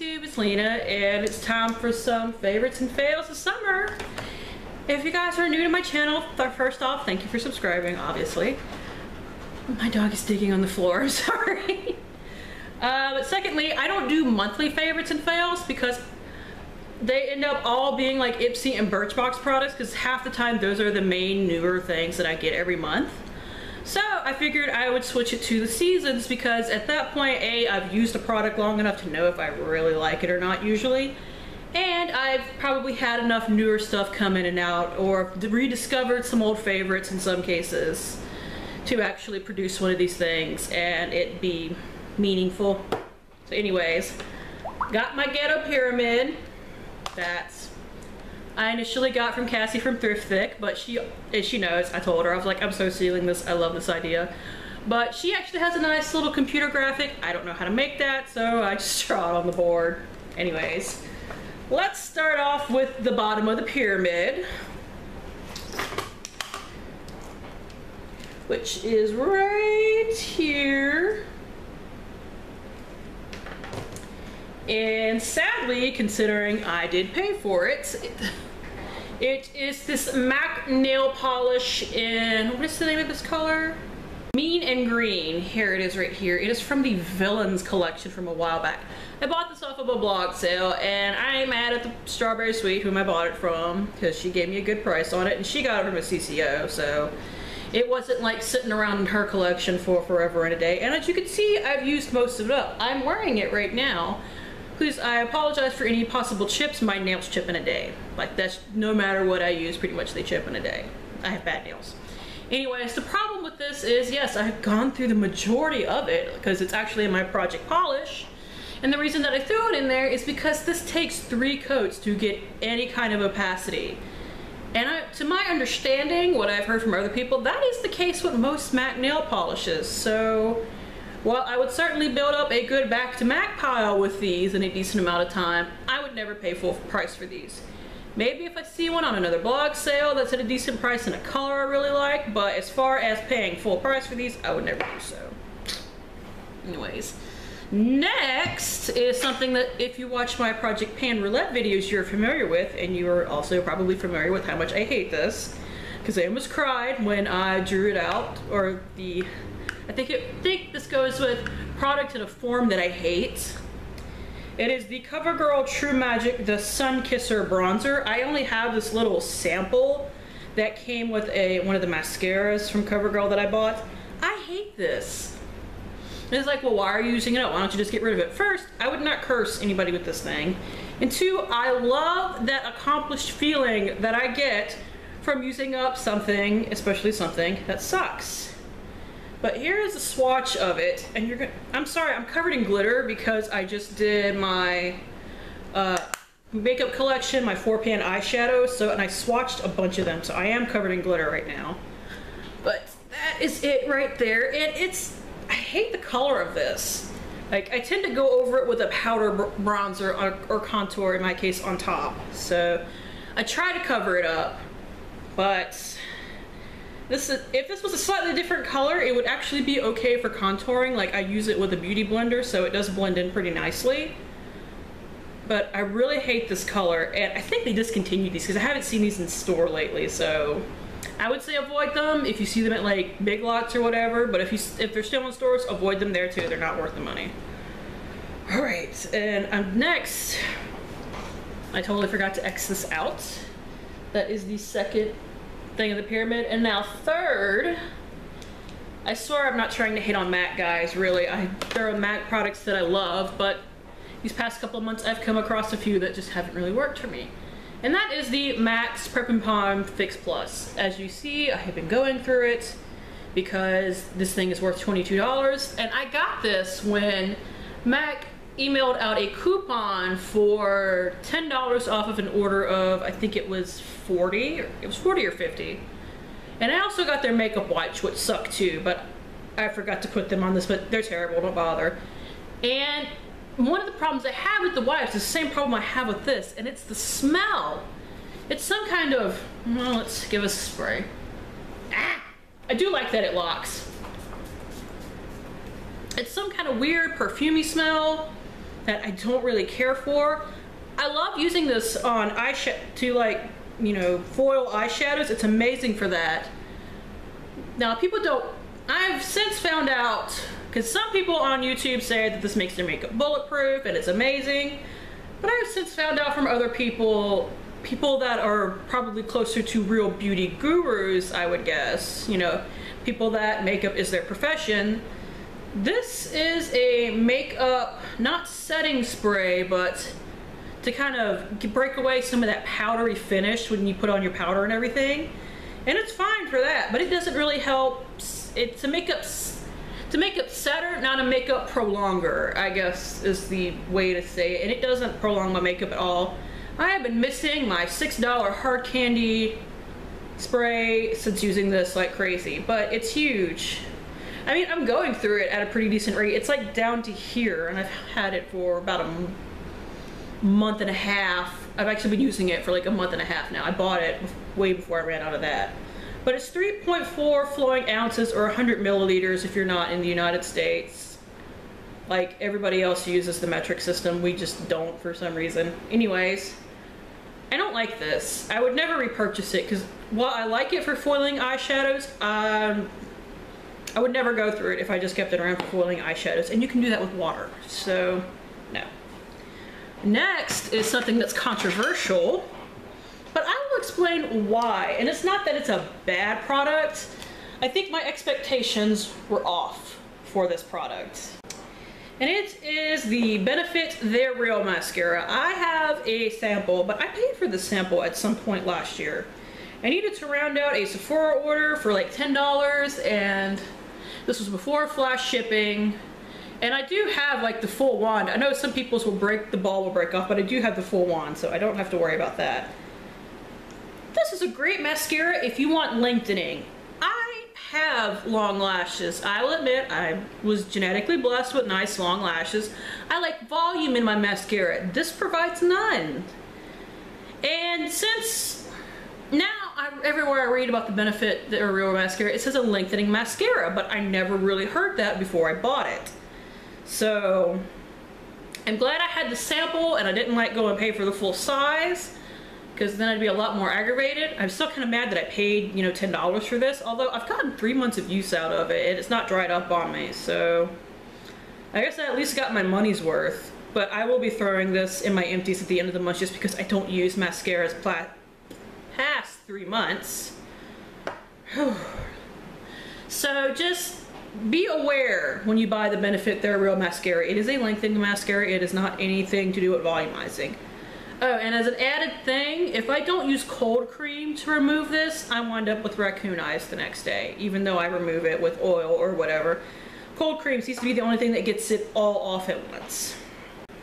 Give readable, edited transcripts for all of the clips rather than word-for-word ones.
YouTube, it's Lena, and it's time for some favorites and fails of summer. If you guys are new to my channel, first off, thank you for subscribing, obviously. My dog is digging on the floor, I'm sorry. But secondly, I don't do monthly favorites and fails because they end up all being like Ipsy and Birchbox products, because half the time those are the main newer things that I get every month. So I figured I would switch it to the seasons, because at that point, A, I've used a product long enough to know if I really like it or not usually. And I've probably had enough newer stuff come in and out, or rediscovered some old favorites in some cases, to actually produce one of these things and it be meaningful. So anyways, got my ghetto pyramid that I initially got from Cassie from Thrift, but she knows, I told her, I was like, I'm so stealing this, I love this idea. But she actually has a nice little computer graphic. I don't know how to make that, so I just draw it on the board. Anyways, let's start off with the bottom of the pyramid, which is right here. And sadly, considering I did pay for it, it is this MAC nail polish in, what is the name of this color? Mean and Green. Here it is right here. It is from the Villains collection from a while back. I bought this off of a blog sale, and I'm mad at the Strawberry Sweet, whom I bought it from, because she gave me a good price on it, and she got it from a CCO, so it wasn't like sitting around in her collection for forever and a day. And as you can see, I've used most of it up. I'm wearing it right now. Please, I apologize for any possible chips. My nails chip in a day. Like, that's no matter what I use, pretty much they chip in a day. I have bad nails. Anyways, the problem with this is, yes, I have gone through the majority of it because it's actually in my Project Polish. And the reason that I threw it in there is because this takes 3 coats to get any kind of opacity. And to my understanding, what I've heard from other people, that is the case with most MAC nail polishes. So, while I would certainly build up a good back to MAC pile with these in a decent amount of time, I would never pay full price for these. Maybe if I see one on another blog sale that's at a decent price and a color I really like, but as far as paying full price for these, I would never do so. Anyways, next is something that if you watch my Project Pan Roulette videos, you're familiar with, and you are also probably familiar with how much I hate this, because I almost cried when I drew it out, or I think this goes with product in a form that I hate. It is the CoverGirl True Magic The Sun Kisser Bronzer. I only have this little sample that came with one of the mascaras from CoverGirl that I bought. I hate this. It's like, well, why are you using it up? Why don't you just get rid of it? First, I would not curse anybody with this thing. And 2, I love that accomplished feeling that I get from using up something, especially something that sucks. But here is a swatch of it, and I'm sorry, I'm covered in glitter because I just did my makeup collection, my 4-pan eyeshadows, and I swatched a bunch of them, so I am covered in glitter right now. But that is it right there, and I hate the color of this. Like, I tend to go over it with a powder bronzer or contour, in my case, on top. So I try to cover it up, but if this was a slightly different color, it would actually be okay for contouring. Like, I use it with a beauty blender, so it does blend in pretty nicely. But I really hate this color, and I think they discontinued these because I haven't seen these in store lately, so I would say avoid them if you see them at like Big Lots or whatever, but if they're still in stores, avoid them there too. They're not worth the money. Alright, and next, I totally forgot to X this out. That is the second thing of the pyramid. And now third, I swear I'm not trying to hate on MAC, guys, really. There are MAC products that I love, but these past couple of months I've come across a few that just haven't really worked for me. And that is the MAC's Prep and Prime Fix Plus. As you see, I have been going through it because this thing is worth $22, and I got this when MAC emailed out a coupon for $10 off of an order of, I think it was 40, it was 40 or 50. And I also got their makeup wipes, which suck too, but I forgot to put them on this, but they're terrible, don't bother. And one of the problems I have with the wipes is the same problem I have with this, and it's the smell. It's some kind of, well, let's give us a spray. Ah! I do like that it locks. It's some kind of weird perfumey smell. that I don't really care for. I love using this on eyeshadow to, like, you know, foil eyeshadows. It's amazing for that. Now, people don't, I've since found out, because some people on YouTube say that this makes their makeup bulletproof and it's amazing, but I've since found out from other people that are probably closer to real beauty gurus, I would guess, you know, people that makeup is their profession. This is a makeup, not setting spray, but to kind of break away some of that powdery finish when you put on your powder and everything. And it's fine for that, but it doesn't really help. It's a makeup setter, not a makeup prolonger, I guess is the way to say it. And it doesn't prolong my makeup at all. I have been missing my $6 hard candy spray since using this like crazy, but it's huge. I mean, I'm going through it at a pretty decent rate. It's like down to here, and I've had it for about a month and a half. I've actually been using it for like a month and a half now. I bought it way before I ran out of that. But it's 3.4 flowing ounces or 100 milliliters if you're not in the United States. Like everybody else uses the metric system, we just don't for some reason. Anyways, I don't like this. I would never repurchase it because while I like it for foiling eyeshadows, I would never go through it if I just kept it around for foiling eyeshadows, and you can do that with water, so no. Next is something that's controversial, but I will explain why. And it's not that it's a bad product. I think my expectations were off for this product. And it is the Benefit They're Real mascara. I have a sample, but I paid for the sample at some point last year. I needed to round out a Sephora order for like $10, and this was before flash shipping. And I do have like the full wand. I know some people's the ball will break off, but I do have the full wand, so I don't have to worry about that. This is a great mascara if you want lengthening. I have long lashes. I will admit I was genetically blessed with nice long lashes. I like volume in my mascara. This provides none. And since now everywhere I read about the Benefit They're Real mascara, it says a lengthening mascara, but I never really heard that before I bought it. So I'm glad I had the sample and I didn't like go and pay for the full size, because then I'd be a lot more aggravated. I'm still kind of mad that I paid, you know, $10 for this, although I've gotten 3 months of use out of it and it's not dried up on me, so I guess I at least got my money's worth. But I will be throwing this in my empties at the end of the month just because I don't use mascaras past 3 months. So just be aware when you buy the Benefit They're Real mascara. It is a lengthening mascara. It is not anything to do with volumizing. Oh, and as an added thing, if I don't use cold cream to remove this, I wind up with raccoon eyes the next day, even though I remove it with oil or whatever. Cold cream seems to be the only thing that gets it all off at once.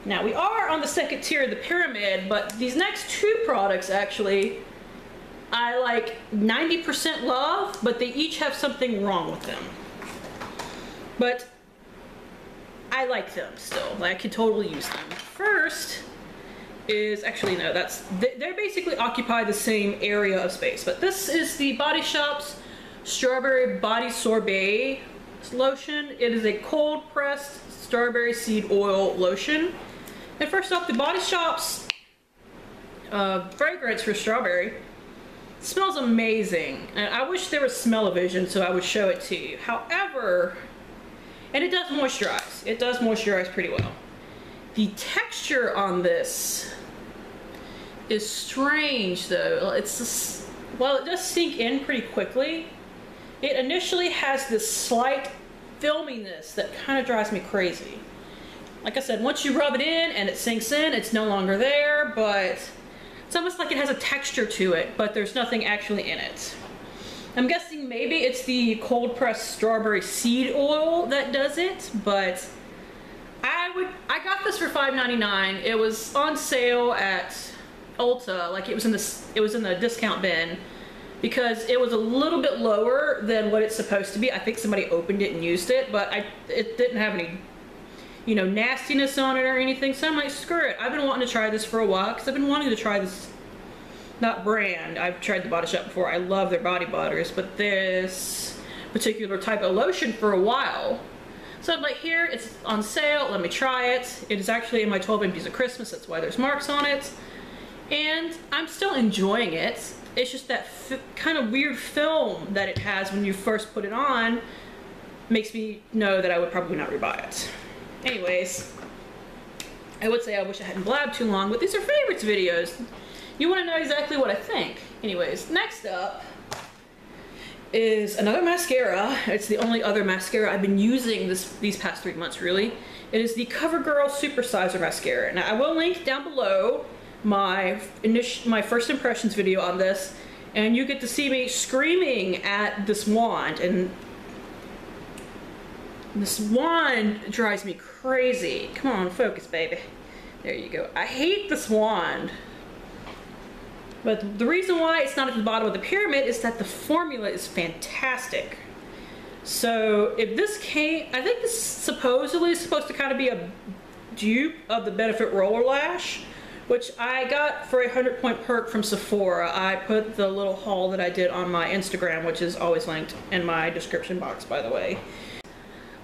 Now, we are on the second tier of the pyramid, but these next two products actually, I like 90% love, but they each have something wrong with them. But I like them still. Like, I could totally use them. First is, actually no, they basically occupy the same area of space, but this is the Body Shop's Strawberry Body Sorbet lotion. It is a cold pressed strawberry seed oil lotion. And first off, the Body Shop's fragrance for strawberry smells amazing, and I wish there was smell-o-vision so I would show it to you. However, and it does moisturize. It does moisturize pretty well. The texture on this is strange though. It's just, well, it does sink in pretty quickly. It initially has this slight filminess that kind of drives me crazy. Like I said, once you rub it in and it sinks in, it's no longer there, but it's almost like it has a texture to it, but there's nothing actually in it. I'm guessing maybe it's the cold pressed strawberry seed oil that does it, but I got this for $5.99. It was on sale at Ulta, like it was in the discount bin, because it was a little bit lower than what it's supposed to be. I think somebody opened it and used it, but it didn't have any, you know, nastiness on it or anything, so I'm like, screw it. I've been wanting to try this for a while, because I've been wanting to try this, not brand, I've tried the Body Shop before. I love their body butters, but this particular type of lotion for a while. So I'm like, here, it's on sale, let me try it. It is actually in my 12 Imppies of Christmas, that's why there's marks on it. And I'm still enjoying it. It's just that kind of weird film that it has when you first put it on makes me know that I would probably not rebuy it. Anyways, I would say I wish I hadn't blabbed too long, but these are favorites videos. You want to know exactly what I think. Anyways, next up is another mascara. It's the only other mascara I've been using these past 3 months, really. It is the CoverGirl Supersizer Mascara. Now, I will link down below my first impressions video on this, and you get to see me screaming at this wand, and this wand drives me crazy. Come on, focus, baby. There you go. I hate this wand. But the reason why it's not at the bottom of the pyramid is that the formula is fantastic. So if this came, I think this supposedly is supposed to kind of be a dupe of the Benefit Roller Lash, which I got for a 100-point perk from Sephora. I put the little haul that I did on my Instagram, which is always linked in my description box, by the way.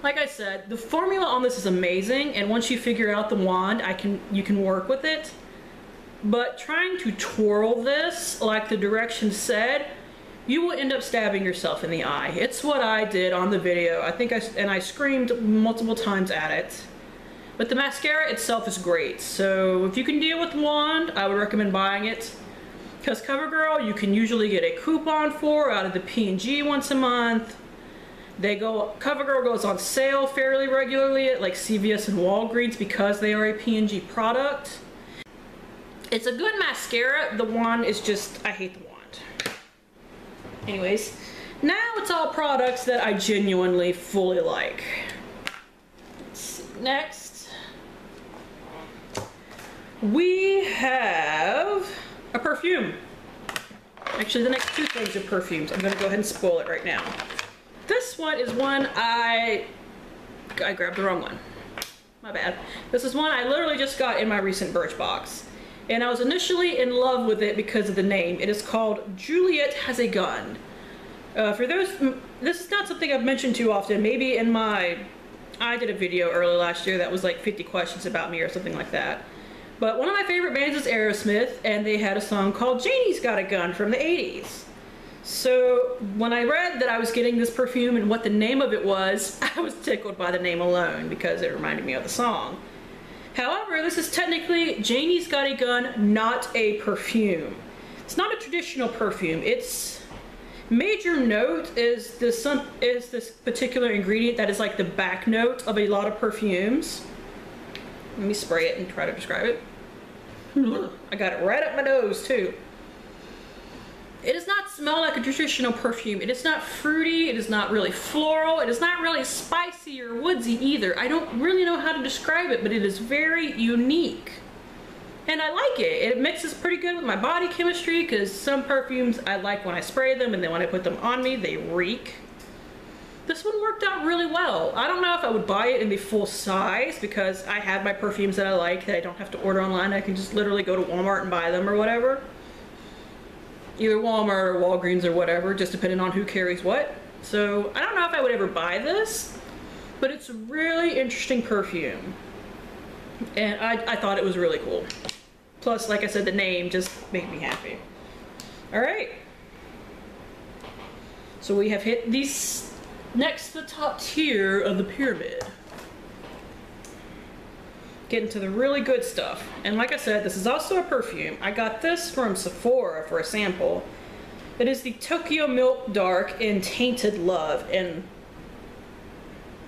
Like I said, the formula on this is amazing, and once you figure out the wand, you can work with it. But trying to twirl this like the directions said, you will end up stabbing yourself in the eye. It's what I did on the video. I screamed multiple times at it. But the mascara itself is great. So if you can deal with the wand, I would recommend buying it. Because CoverGirl, you can usually get a coupon for out of the P&G once a month. CoverGirl goes on sale fairly regularly at like CVS and Walgreens because they are a P&G product. It's a good mascara. The wand is just, I hate the wand. Anyways, now it's all products that I genuinely fully like. Let's see, next we have a perfume. Actually, the next two things are perfumes. I'm gonna go ahead and spoil it right now. This one is one I grabbed the wrong one. My bad. This is one I literally just got in my recent Birchbox. And I was initially in love with it because of the name. It is called Juliet Has a Gun. For those, this is not something I've mentioned too often. Maybe in I did a video early last year that was like 50 questions about me or something like that. But one of my favorite bands is Aerosmith, and they had a song called Janie's Got a Gun from the 80s. So when I read that I was getting this perfume and what the name of it was, I was tickled by the name alone because it reminded me of the song. However, this is technically Janie's Got a Gun, not a perfume. It's not a traditional perfume. Its major note is this particular ingredient that is like the back note of a lot of perfumes. Let me spray it and try to describe it. I got it right up my nose too. It does not smell like a traditional perfume. It is not fruity, it is not really floral, it is not really spicy or woodsy either. I don't really know how to describe it, but it is very unique. And I like it. It mixes pretty good with my body chemistry because some perfumes I like when I spray them and then when I put them on me, they reek. This one worked out really well. I don't know if I would buy it in the full size because I have my perfumes that I like that I don't have to order online. I can just literally go to Walmart and buy them or whatever. Either Walmart or Walgreens or whatever, just depending on who carries what. So I don't know if I would ever buy this, but it's a really interesting perfume. And I thought it was really cool. Plus, like I said, the name just made me happy. All right. So we have hit these next to the top tier of the pyramid. Get into the really good stuff. And like I said, this is also a perfume. I got this from Sephora for a sample. It is the Tokyo Milk Dark in Tainted Love. And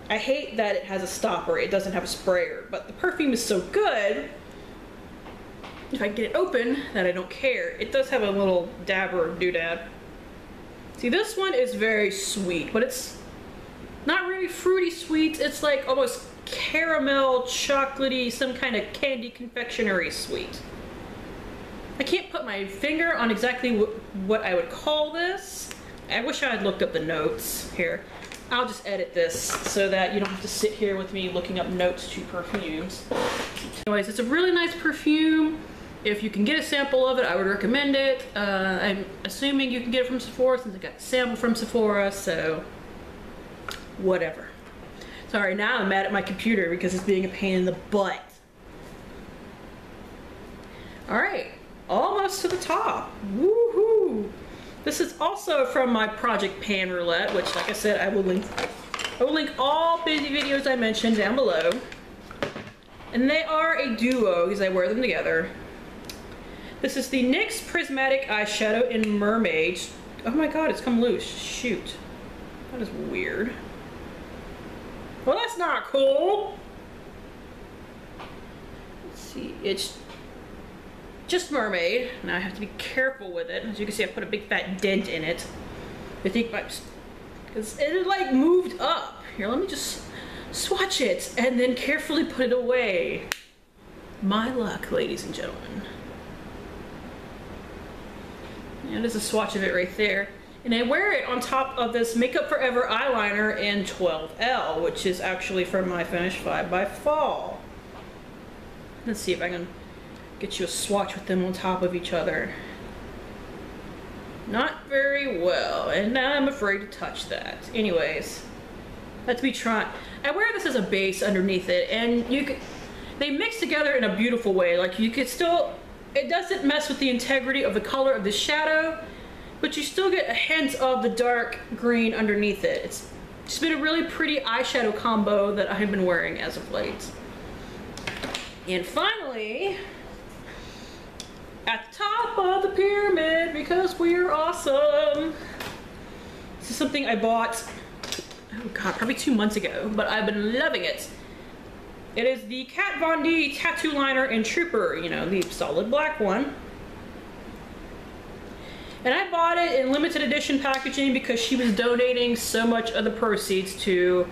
I hate that it has a stopper. It doesn't have a sprayer. But the perfume is so good, if I get it open, that I don't care. It does have a little dabber doodad. See, this one is very sweet, but it's not really fruity sweet. It's like almost caramel, chocolatey, some kind of candy confectionery sweet. I can't put my finger on exactly what I would call this. I wish I had looked up the notes here. I'll just edit this so that you don't have to sit here with me looking up notes to perfumes. Anyways, it's a really nice perfume. If you can get a sample of it, I would recommend it. I'm assuming you can get it from Sephora since I got a sample from Sephora, so whatever. Sorry, now I'm mad at my computer because it's being a pain in the butt. Alright, almost to the top. Woohoo! This is also from my Project Pan Roulette, which, like I said, I will link all busy videos I mentioned down below. And they are a duo because I wear them together. This is the NYX Prismatic Eyeshadow in Mermaid. Oh my god, it's come loose. Shoot. That is weird. Well, that's not cool. Let's see, it's just Mermaid. Now I have to be careful with it. As you can see, I put a big fat dent in it. I think because it like moved up. Here, let me just swatch it and then carefully put it away. My luck, ladies and gentlemen. Yeah, there's a swatch of it right there. And I wear it on top of this Makeup Forever eyeliner in 12L, which is actually from my Finish 5 by Fall. Let's see if I can get you a swatch with them on top of each other. Not very well, and now I'm afraid to touch that. Anyways, let's be trying. I wear this as a base underneath it, and they mix together in a beautiful way. Like you could still, it doesn't mess with the integrity of the color of the shadow, but you still get a hint of the dark green underneath it. It's just been a really pretty eyeshadow combo that I have been wearing as of late. And finally, at the top of the pyramid, because we're awesome. This is something I bought, oh god, probably 2 months ago, but I've been loving it. It is the Kat Von D Tattoo Liner in Trooper, you know, the solid black one. And I bought it in limited edition packaging because she was donating so much of the proceeds to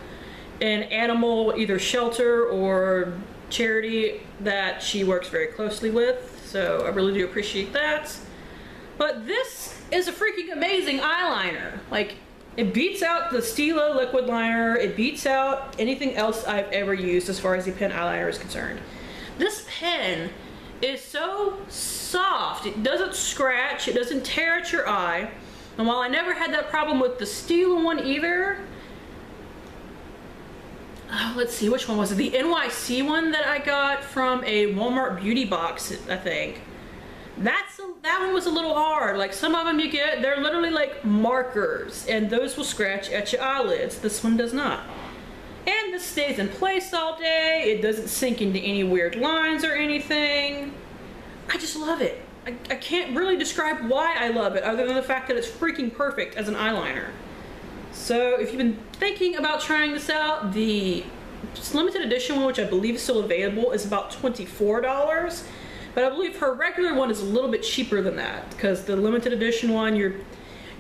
an animal, either shelter or charity that she works very closely with. So I really do appreciate that. But this is a freaking amazing eyeliner. Like, it beats out the Stila liquid liner. It beats out anything else I've ever used as far as the pen eyeliner is concerned. This pen is so soft. It doesn't scratch. It doesn't tear at your eye. And while I never had that problem with the Stila one either, let's see, which one was it? The NYC one that I got from a Walmart beauty box, I think. That one was a little hard. Like some of them you get, they're literally like markers, and those will scratch at your eyelids. This one does not. And this stays in place all day. It doesn't sink into any weird lines or anything. I just love it. I can't really describe why I love it other than the fact that it's freaking perfect as an eyeliner. So if you've been thinking about trying this out, the limited edition one, which I believe is still available, is about $24. But I believe her regular one is a little bit cheaper than that, because the limited edition one, you're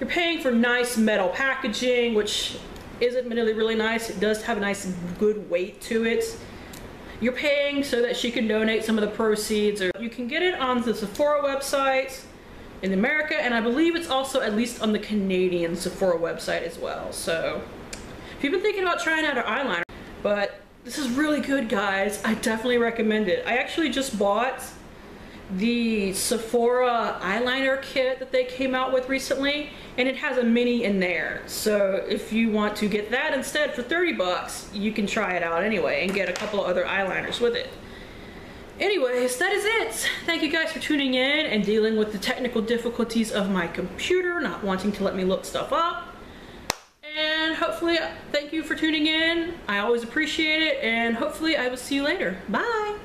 paying for nice metal packaging, which is admittedly really nice. It does have a nice good weight to it. You're paying so that she can donate some of the proceeds, or you can get it on the Sephora website in America, and I believe it's also at least on the Canadian Sephora website as well. So if you've been thinking about trying out an eyeliner, but this is really good, guys. I definitely recommend it. I actually just bought the Sephora eyeliner kit that they came out with recently, and it has a mini in there. So if you want to get that instead for 30 bucks, you can try it out anyway and get a couple of other eyeliners with it. Anyways, that is it. Thank you guys for tuning in and dealing with the technical difficulties of my computer not wanting to let me look stuff up. And hopefully, thank you for tuning in. I always appreciate it, and hopefully I will see you later. Bye!